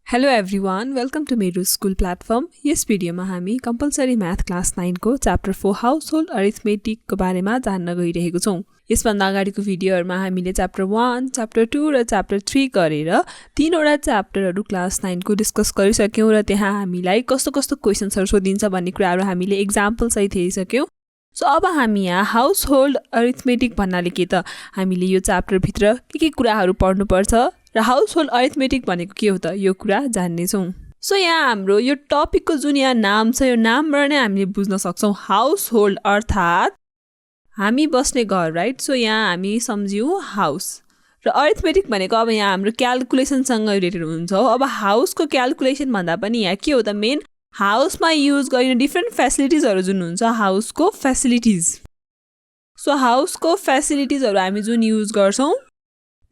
Hello everyone, welcome to मेरो school platform. यस भिडियोमा हामी कम्पलसरी म्याथ क्लास 9 को च्याप्टर 4 हाउसहोल्ड अरिथमेटिक को बारेमा जान्न गइरहेको छौं। यसभन्दा अगाडिको भिडियोहरुमा हामीले च्याप्टर 1, च्याप्टर 2 र च्याप्टर 3 गरेर तीनवटा च्याप्टरहरु क्लास 9 को डिस्कस गरिसक्यौं र त्यहाँ हामीलाई कस्तो कस्तो क्वेशन्सहरु सोधिन्छ भन्ने कुराहरु हामीले एक्जाम्पल सहित हेरिसक्यौं। सो अब हामी यहाँ हाउसहोल्ड अरिथमेटिक भन्नाले के त हामीले यो च्याप्टर भित्र के कुराहरु पढ्नु पर्छ र हाउसहोल्ड अरिथमेटिक भनेको के हो त यो कुरा जान्ने छौं। सो यहाँ हाम्रो यो टपिकको जुन यहाँ नाम छ यो नामबाट नै हामीले बुझ्न सक्छौं हाउसहोल्ड अर्थात हामी बस्ने घर, राइट। सो यहाँ हामी सम्झ्यौं हाउस र अरिथमेटिक भनेको अब यहाँ हाम्रो क्याल्कुलेसन सँग रिलेटेड हुन्छ हो। अब हाउसको क्याल्कुलेसन भन्दा पनि यहाँ के हो त मेन हाउसमा युज गरिने डिफरेन्ट फ्यासिलिटिजहरु जुन हुन्छ हाउसको फ्यासिलिटिज। सो हाउसको फ्यासिलिटिजहरु हामी जुन युज गर्छौं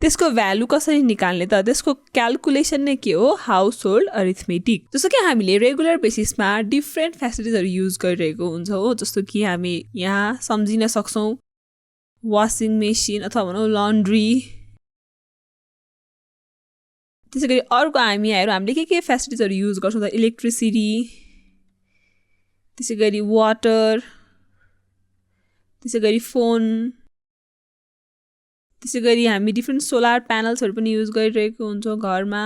त्यसको भ्यालु कसरी निकाल्ने त त्यसको क्याल्कुलेसन नै के हो हाउसहोल्ड अरिथमेटिक। जस्तो कि हामीले रेगुलर बेसिसमा डिफरेन्ट फ्यासिलिटिजहरु युज गरिरहेको हुन्छ हो। जस्तो कि हामी यहाँ सम्झिन सक्छौं वाशिङ मेसिन अथवा भनौं लन्ड्री। त्यसैगरी अर्को हामीले के फ्यासिलिटिजहरु युज गर्छौं त इलेक्ट्रिसिटी, त्यसैगरी वाटर, त्यसैगरी फोन, त्यसैगरी हामी डिफरेन्ट सोलर प्यानल्सहरु पनि युज गरिरहेको हुन्छौं घरमा।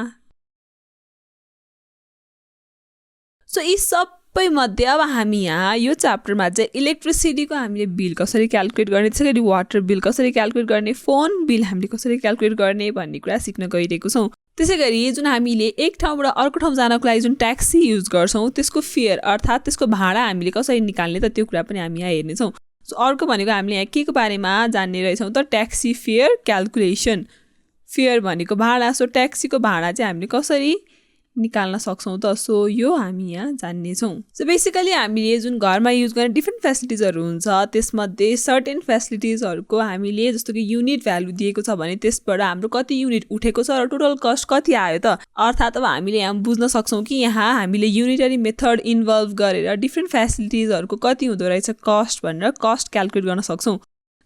सो यी सबै मध्ये अब हामी यहाँ यो च्याप्टरमा चाहिँ इलेक्ट्रिसिटीको हामीले बिल कसरी क्याल्कुलेट गर्ने, त्यसैगरी वाटर बिल कसरी क्याल्कुलेट गर्ने, फोन बिल हामीले कसरी क्याल्कुलेट गर्ने भन्ने कुरा सिक्न गइरहेको छौं। त्यसैगरी जुन हामीले एक ठाउँबाट अर्को ठाउँ जानको लागि जुन ट्याक्सी युज गर्छौं त्यसको फेयर अर्थात त्यसको भाडा हामीले कसरी निकाल्ने त त्यो कुरा पनि हामी यहाँ हेर्ने छौं। सो अर्को भनेको हामीले यहाँ के को बारेमा जान्ने रहेछौं त ट्याक्सी फेयर क्याल्कुलेसन। फेयर भनेको भाडा, सो ट्याक्सीको भाडा चाहिँ हामीले कसरी निकाल्न सक्छौं त सो यो हामी यहाँ जान्ने छौं। सो बेसिकली हामीले जुन घरमा युज गर्ने डिफरेन्ट फ्यासिलिटिजहरु हुन्छ त्यसमध्ये सर्टेन फ्यासिलिटिजहरुको हामीले जस्तो कि युनिट भ्यालु दिएको छ भने त्यसबाट हाम्रो कति युनिट उठेको छ र टोटल कस्ट कति आयो त अर्थात अब हामीले यहाँ बुझ्न सक्छौं कि यहाँ हामीले युनिटरी मेथड इन्भल्भ गरेर डिफरेन्ट फ्यासिलिटिजहरुको कति हुँदो रहेछ कस्ट भनेर कस्ट क्याल्कुलेट गर्न सक्छौं।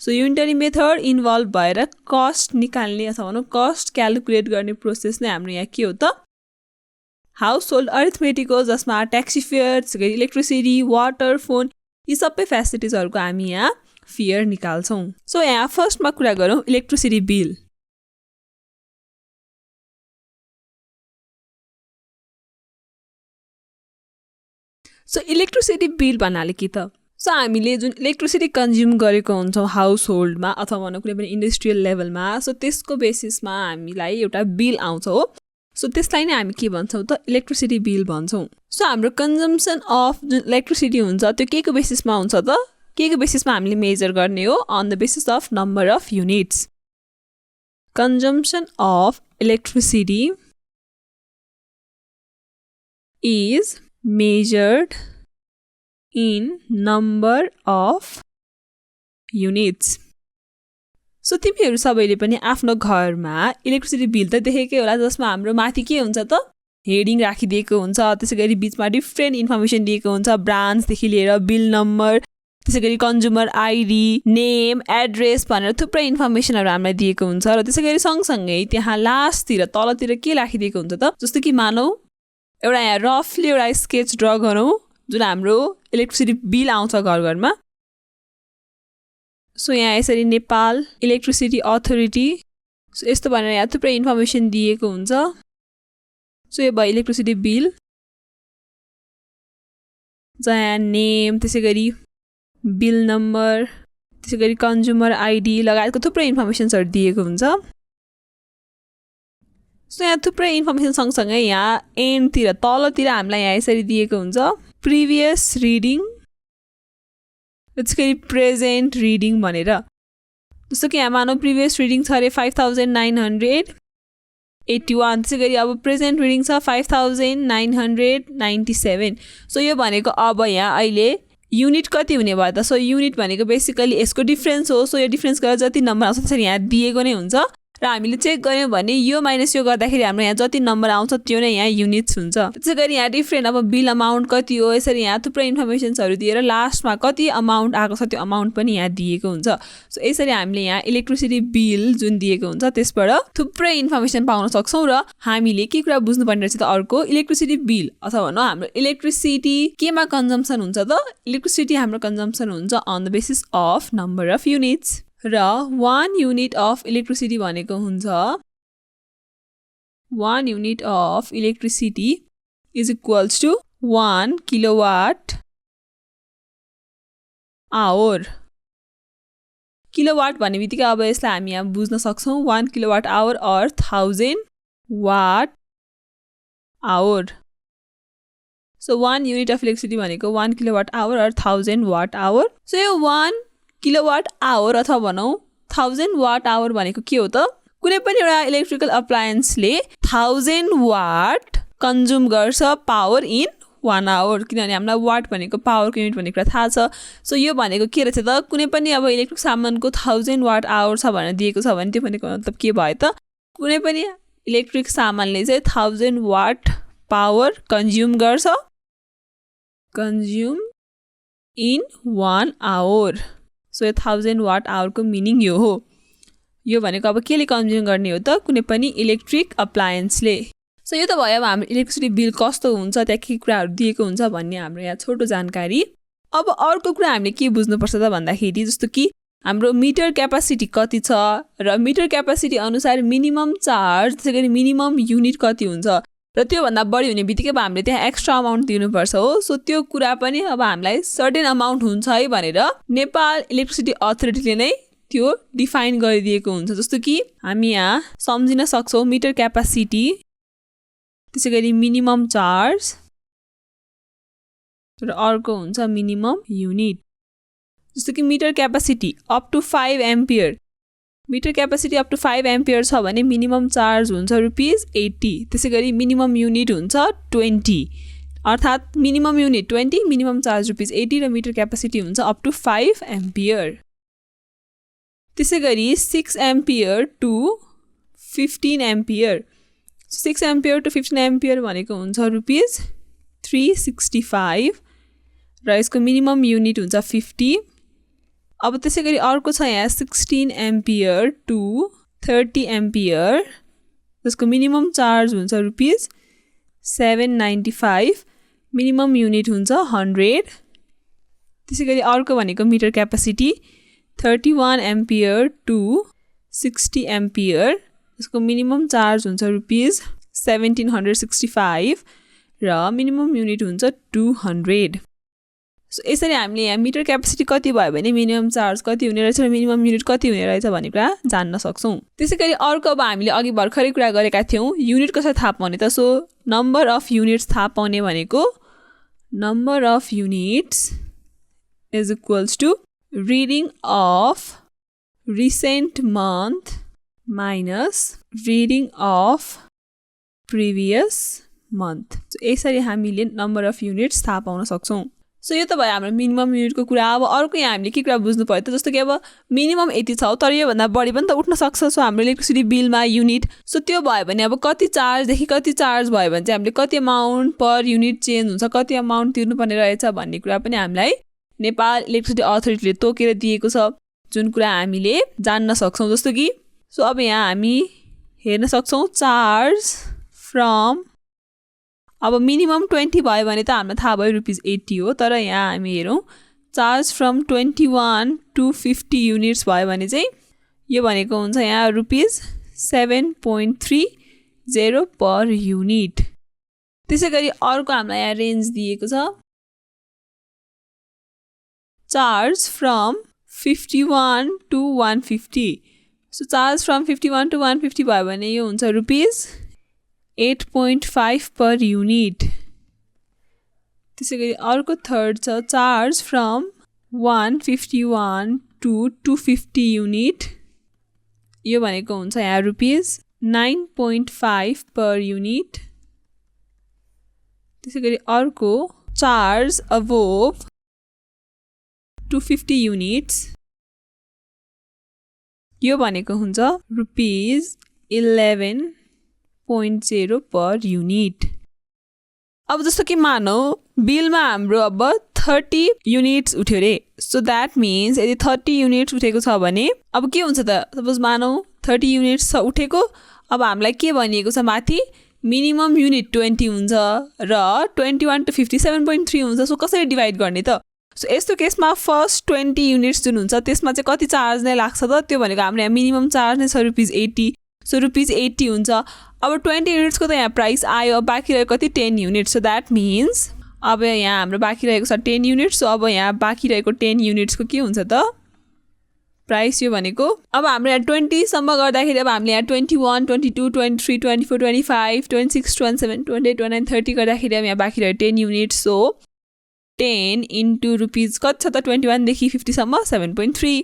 सो युनिटरी मेथड इन्भल्भ भएर कस्ट निकाल्ने अथवा भनौं कस्ट क्याल्कुलेट गर्ने प्रोसेस नै हाम्रो यहाँ के हो त हाउसहोल्ड अरिथमेटिक हो, जसमा taxi fair, electricity, water, phone यी सबै फ्यासिलिटिजहरुको हामी यहाँ फेयर निकाल्छौं। सो यहाँ फर्स्टमा कुरा गरौं electricity bill. So electricity bill भन्नाले के त सो हामीले जुन इलेक्ट्रिसिटी कन्ज्युम गरेको हुन्छौं हाउसहोल्डमा अथवा भनौं कुनै पनि इन्डस्ट्रियल लेभलमा सो त्यसको बेसिसमा हामीलाई एउटा बिल आउँछ हो। सो त्यसलाई नै हामी के भन्छौं त इलेक्ट्रिसिटी बिल भन्छौं। सो हाम्रो कन्जम्पसन अफ जुन इलेक्ट्रिसिटी हुन्छ त्यो के को बेसिसमा हुन्छ त के को बेसिसमा हामीले मेजर गर्ने हो on the basis of number of units. Consumption of electricity is measured in number of units. So तिमीहरु सबैले पनि आफ्नो घरमा इलेक्ट्रिसिटी बिल त देखेकै होला जसमा हाम्रो माथि के हुन्छ त हेडिङ राखिदिएको हुन्छ, त्यसैगरी बीचमा डिफरेन्ट इन्फर्मेसन दिएको हुन्छ ब्रान्च देखि लिएर बिल नम्बर, त्यसैगरी कन्ज्युमर आईडी, नेम, एड्रेस भनेर थुप्रै इन्फर्मेसनहरु हामीलाई दिएको हुन्छ र त्यसैगरी सँगसँगै त्यहाँ लास्टतिर तलतिर के राखिदिएको हुन्छ त जस्तो कि मानौ एउटा यहाँ रफली एउटा स्केच ड्रा गरौँ जुन हाम्रो इलेक्ट्रिसिटी बिल आउँछ घरमा। सो यहाँ यसरी नेपाल इलेक्ट्रिसिटी अथोरिटी सो यस्तो भनेर यहाँ थुप्रै इन्फर्मेसन दिएको हुन्छ। सो यो भयो इलेक्ट्रिसिटी बिल जहाँ नेम, त्यसैगरी बिल नम्बर, त्यसैगरी कन्ज्युमर आईडी लगायतको थुप्रै इन्फर्मेसनहरु दिएको हुन्छ। सो यहाँ थुप्रै इन्फर्मेसन सँगसँगै यहाँ एन्डतिर तलतिर हामीलाई यहाँ यसरी दिएको हुन्छ प्रिभियस रिडिङ, त्यसैगरी प्रेजेन्ट रिडिङ भनेर। जस्तो कि यहाँ मानौ प्रिभियस रिडिङ छ अरे 5981, त्यसैगरी अब प्रेजेन्ट रिडिङ छ 5997। सो यो भनेको अब यहाँ अहिले युनिट कति हुने भयो त सो युनिट भनेको बेसिकली यसको डिफरेन्स हो। सो यो डिफरेन्स गरेर जति नम्बर आउँछ त्यसरी यहाँ दिएको नै हुन्छ र हामीले चेक गर्यौं भने यो माइनस यो गर्दाखेरि हाम्रो यहाँ जति नम्बर आउँछ त्यो नै यहाँ युनिट्स हुन्छ। त्यसैगरी यहाँ डिफरेन्ट अब बिल अमाउन्ट कति हो, यसरी यहाँ थुप्रै इन्फर्मेसन्सहरु दिएर लास्टमा कति अमाउन्ट आएको छ त्यो अमाउन्ट पनि यहाँ दिएको हुन्छ। सो यसरी हामीले यहाँ इलेक्ट्रिसिटी बिल जुन दिएको हुन्छ त्यसबाट थुप्रै इन्फर्मेसन पाउन सक्छौं र हामीले के कुरा बुझ्नुपर्ने रहेछ त अर्को इलेक्ट्रिसिटी बिल अथवा भनौं हाम्रो इलेक्ट्रिसिटी केमा कन्जम्सन हुन्छ त इलेक्ट्रिसिटी हाम्रो कन्जम्सन हुन्छ on the basis of number of units र 1 युनिट अफ इलेक्ट्रिसिटी भनेको हुन्छ 1 unit of electricity is equals to 1 kilowatt hour. Kilowatt भन्ने बित्तिकै अब यसलाई हामी यहाँ बुझ्न सक्छौं 1 kilowatt hour or 1000 watt hour. So 1 unit of electricity भनेको 1 kilowatt hour or 1000 watt hour. So यो 1 किलोवाट आवर अथवा भनौं 1000 वाट आवर भनेको के हो त कुनै पनि एउटा इलेक्ट्रिकल अप्लायन्सले 1000 वाट कन्ज्युम गर्छ पावर इन 1 आवर, किनभने हामीलाई वाट भनेको पावरको युनिट भन्ने कुरा थाहा छ। सो यो भनेको के रहेछ त कुनै पनि अब इलेक्ट्रिक सामानको 1000 वाट आवर छ भनेर दिएको छ भने त्यो भनेको मतलब के भयो त कुनै पनि इलेक्ट्रिक सामानले चाहिँ 1000 वाट पावर कन्ज्युम गर्छ consume in 1 hour. So 1000 watt आवरको मिनिङ यो हो। यो भनेको अब केले कन्ज्युम गर्ने हो त कुनै पनि इलेक्ट्रिक अप्लायन्सले। सो यो त भयो अब हाम्रो इलेक्ट्रिसिटी बिल कस्तो हुन्छ त्यहाँ के कुराहरु दिएको हुन्छ भन्ने हाम्रो यहाँ छोटो जानकारी। अब अर्को कुरा हामीले के बुझ्नुपर्छ त भन्दाखेरि जस्तो कि हाम्रो मिटर क्यापासिटी कति छ र मिटर क्यापासिटी अनुसार मिनिमम चार्ज त्यसैगरी मिनिमम युनिट कति हुन्छ र त्यो भन्दा बढी हुने बित्तिकै अब हामीले त्यहाँ एक्स्ट्रा अमाउन्ट दिनुपर्छ हो। सो त्यो कुरा पनि अब हामीलाई सर्टेन अमाउन्ट हुन्छ है भनेर नेपाल इलेक्ट्रिसिटी अथोरिटीले नै त्यो डिफाइन गरिदिएको हुन्छ। जस्तो कि हामी यहाँ सम्झिन सक्छौं मिटर क्यापासिटी त्यसैगरी मिनिमम चार्ज र अर्को हुन्छ मिनिमम युनिट। जस्तो कि meter capacity up to 5 ampere meter capacity up to 5 ampere छ भने मिनिमम चार्ज हुन्छ ₹80। त्यसैगरी मिनिमम युनिट हुन्छ 20 अर्थात मिनिमम युनिट 20 मिनिमम चार्ज ₹80 र मिटर क्यापासिटी हुन्छ अप टु 5 एम्पियर। त्यसैगरी 6 ampere to 15 ampere 6 ampere to 15 ampere भनेको हुन्छ ₹365 र यसको मिनिमम युनिट हुन्छ 50। अब त्यसैगरी अर्को छ यहाँ 16 एम्पियर टु 30 एम्पियर जसको मिनिमम चार्ज हुन्छ ₹795 मिनिमम युनिट हुन्छ 100। त्यसैगरी अर्को भनेको meter capacity 31 ampere to 60 ampere जसको मिनिमम चार्ज हुन्छ ₹1765 र मिनिमम युनिट हुन्छ 200। सो यसरी हामीले यहाँ मिटर क्यापासिटी कति भयो भने मिनिमम चार्ज कति हुने रहेछ र मिनिमम युनिट कति हुने रहेछ भन्ने कुरा जान्न सक्छौं। त्यसैगरी अर्को अब हामीले अघि भर्खरै कुरा गरेका थियौं युनिट कसरी थाहा पाउने त। सो नम्बर अफ युनिट्स थाहा पाउने भनेको number of units is equals to reading of recent month minus reading of previous month. यसरी हामीले नम्बर अफ युनिट्स थाहा पाउन सक्छौं। सो यो त भयो हाम्रो मिनिमम युनिटको कुरा। अब अर्को यहाँ हामीले के कुरा बुझ्नु पर्यो त जस्तो कि अब मिनिमम 80 छ तर यो भन्दा बढी पनि त उठ्न सक्छ। सो हाम्रो इलेक्ट्रिसिटी बिलमा युनिट सो त्यो भयो भने अब कति चार्जदेखि कति चार्ज भयो भने चाहिँ हामीले कति अमाउन्ट पर युनिट चेन्ज हुन्छ कति अमाउन्ट तिर्नुपर्ने रहेछ भन्ने कुरा पनि हामीलाई नेपाल इलेक्ट्रिसिटी अथोरिटीले तोकेर दिएको छ जुन कुरा हामीले जान्न सक्छौं। जस्तो कि सो अब यहाँ हामी हेर्न सक्छौं चार्ज फ्रम अब मिनिमम 20 भयो भने त हामीलाई थाहा भयो ₹80 हो तर यहाँ हामी हेरौं चार्ज फ्रम 21 टु 50 युनिट्स भयो भने चाहिँ यो भनेको हुन्छ यहाँ ₹7.30 पर युनिट। त्यसैगरी अर्को हामीलाई यहाँ रेन्ज दिएको छ charge from 51 to 150। So charge from 51 to 150 भयो भने यो हुन्छ ₹8.5 पर युनिट। त्यसैगरी अर्को थर्ड छ चार्ज फ्रम 151 टु 250 युनिट यो भनेको हुन्छ यहाँ ₹9.5 पर युनिट। त्यसैगरी अर्को चार्ज अबोभ 250 युनिट्स यो भनेको हुन्छ ₹11.0 पर युनिट। अब जस्तो कि मानौ बिलमा हाम्रो अब 30 युनिट्स उठ्यो रे, सो द्याट मिन्स यदि 30 युनिट्स उठेको छ भने अब के हुन्छ त, सपोज मानौ 30 युनिट्स छ उठेको, अब हामीलाई के भनिएको छ माथि मिनिमम युनिट 20 हुन्छ र 21 to 57.3 हुन्छ। सो कसरी डिभाइड गर्ने त? सो यस्तो केसमा फर्स्ट 20 युनिट्स जुन हुन्छ त्यसमा चाहिँ कति चार्ज नै लाग्छ त? त्यो भनेको हाम्रो यहाँ मिनिमम चार्ज नै छ ₹80, सो ₹80 हुन्छ। अब 20 युनिट्सको त यहाँ प्राइस आयो, अब बाँकी रहेको कति 10 युनिट्स। सो द्याट मिन्स अब यहाँ हाम्रो बाँकी रहेको छ 10 युनिट्स। सो अब यहाँ बाँकी रहेको 10 युनिट्सको के हुन्छ त प्राइस? यो भनेको अब हाम्रो यहाँ 20 सम्म गर्दाखेरि अब हामीले यहाँ 21, 22, 23, 24, 25, 26, 27, 28, 29, 30 गर्दाखेरि अब यहाँ बाँकी रह्यो 10 युनिट्स। सो 10 इन्टु रुपिज कति छ त 21 देखि 50 सम्म 7.3,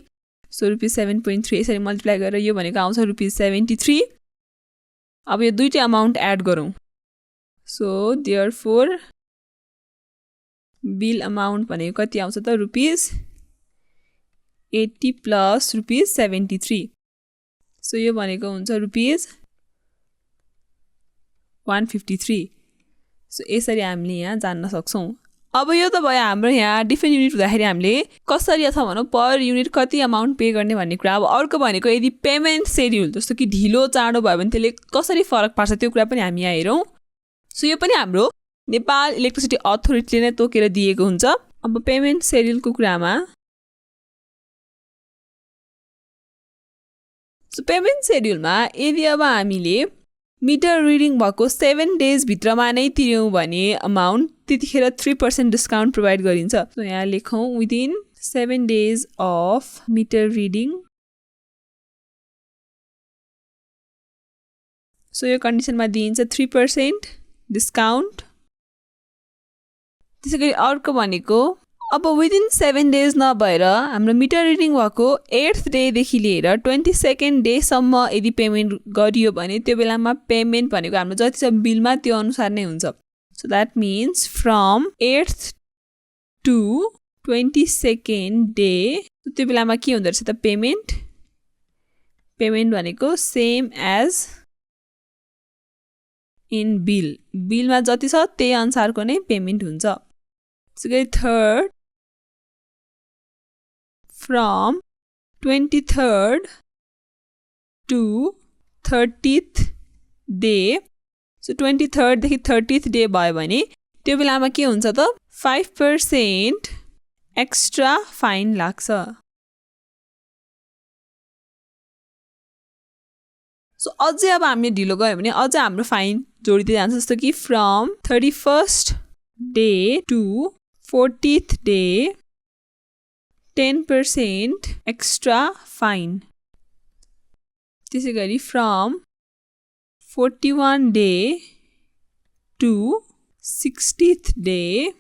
सो ₹7.3 यसरी मल्टिप्लाई गरेर यो भनेको आउँछ ₹73। अब यो दुईटै अमाउन्ट एड गरौँ। सो देयरफोर बिल अमाउन्ट भनेको कति आउँछ त ₹80 प्लस ₹73। सो यो भनेको हुन्छ ₹153। सो यसरी हामीले यहाँ जान्न सक्छौँ। अब यो त भयो हाम्रो यहाँ डिफ्रेन्ट युनिट हुँदाखेरि हामीले कसरी अथवा भनौँ पर युनिट कति अमाउन्ट पे गर्ने भन्ने कुरा। अब अर्को भनेको यदि पेमेन्ट सेड्युल जस्तो कि ढिलो चाँडो भयो भने त्यसले कसरी फरक पार्छ त्यो कुरा पनि हामी यहाँ हेरौँ। सो यो पनि हाम्रो नेपाल इलेक्ट्रिसिटी अथोरिटीले नै तोकेर दिएको हुन्छ। अब पेमेन्ट सेड्युलको कुरामा सो पेमेन्ट सेड्युलमा यदि अब हामीले मिटर रिडिङ भएको 7 डेज भित्रमा नै तिर्यौँ भने अमाउन्ट त्यतिखेर 3% डिस्काउन्ट प्रोभाइड गरिन्छ। सो यहाँ लेखौँ within 7 days of meter reading. So यो कन्डिसनमा दिइन्छ 3% डिस्काउन्ट। त्यसै गरी अर्को भनेको अब विदिन 7 डेज नभएर हाम्रो मिटर रिडिङ भएको 8th डेदेखि लिएर 22nd डेसम्म यदि पेमेन्ट गरियो भने त्यो बेलामा पेमेन्ट भनेको हाम्रो जति छ बिलमा त्यो अनुसार नै हुन्छ। So that means from 8th to 22nd day त्यो बेलामा के हुँदो रहेछ त पेमेन्ट भनेको सेम एज इन बिल, बिलमा जति छ त्यही अनुसारको नै पेमेन्ट हुन्छ। त्यसै गरी third from 23rd to 30th day. So 23rd देखि 30th डे भयो भने त्यो बेलामा के हुन्छ त 5% एक्स्ट्रा फाइन लाग्छ। सो अझै अब हामीले ढिलो गयो भने अझै हाम्रो फाइन जोडिँदै जान्छ। जस्तो कि from 31st day to 40th day 10% extra fine. त्यसै गरी from 41 day to 60th day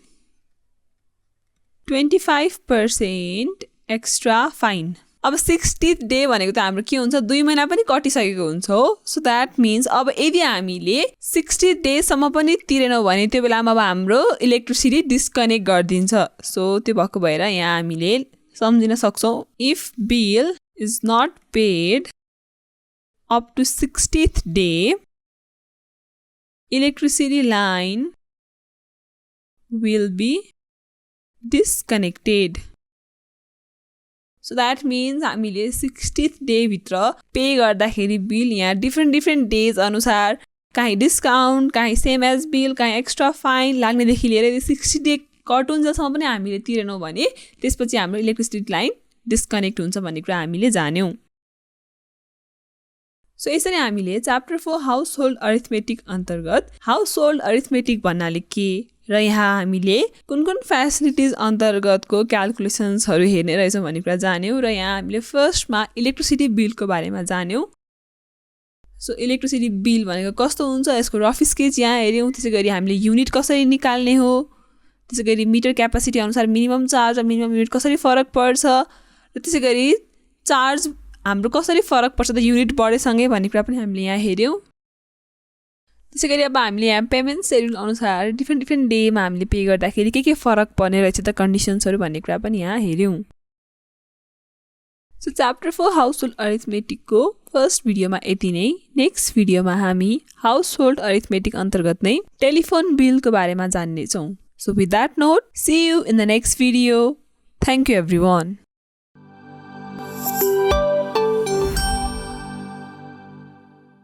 25% extra fine. अब 60th डे भनेको त हाम्रो के हुन्छ 2 महिना पनि कटिसकेको हुन्छ हो। सो द्याट मिन्स अब यदि हामीले 60 डेसम्म पनि तिरेनौँ भने त्यो बेलामा अब हाम्रो इलेक्ट्रिसिटी डिस्कनेक्ट गरिदिन्छ। सो त्यो भएको भएर यहाँ हामीले सम्झिन सक्छौँ if bill is not paid up to 60th day electricity line will be disconnected. So that means हामीले 60th डे भित्र पे गर्दाखेरि बिल यहाँ डिफ्रेन्ट डेज अनुसार कहीँ डिस्काउन्ट कहीँ सेम एज बिल कहीँ एक्स्ट्रा फाइन लाग्नेदेखि लिएर यदि 60 डे कटुन्जेलसम्म पनि हामीले तिरेनौँ भने त्यसपछि हाम्रो इलेक्ट्रिसिटी लाइन डिस्कनेक्ट हुन्छ भन्ने कुरा हामीले जान्यौँ। सो यसरी हामीले च्याप्टर 4 हाउस होल्ड अरिथमेटिक अन्तर्गत हाउस होल्ड अरिथमेटिक भन्नाले के र यहाँ हामीले कुन कुन फेसिलिटिज अन्तर्गतको क्यालकुलेसन्सहरू हेर्ने रहेछौँ भन्ने कुरा जान्यौँ र यहाँ हामीले फर्स्टमा इलेक्ट्रिसिटी बिलको बारेमा जान्यौँ। सो इलेक्ट्रिसिटी बिल भनेको कस्तो हुन्छ यसको रफ स्केच यहाँ हेऱ्यौँ। त्यसै गरी हामीले युनिट कसरी निकाल्ने हो, त्यसै गरी मिटर क्यापासिटी अनुसार मिनिमम चार्ज र मिनिमम युनिट कसरी फरक पर्छ र त्यसै गरी चार्ज हाम्रो कसरी फरक पर्छ त युनिट बढेसँगै भन्ने कुरा पनि हामीले यहाँ हेऱ्यौँ। त्यसै गरी अब हामीले यहाँ पेमेन्ट सेड्युल अनुसार डिफ्रेन्ट डेमा हामीले पे गर्दाखेरि के फरक पर्ने रहेछ त कन्डिसन्सहरू भन्ने कुरा पनि यहाँ हेऱ्यौँ। सो च्याप्टर 4 हाउसहोल्ड अरिथमेटिकको फर्स्ट भिडियोमा यति नै। नेक्स्ट भिडियोमा हामी हाउसहोल्ड अरिथमेटिक अन्तर्गत नै टेलिफोन बिलको बारेमा जान्नेछौँ। So with that note, see you in the next video. Thank you everyone.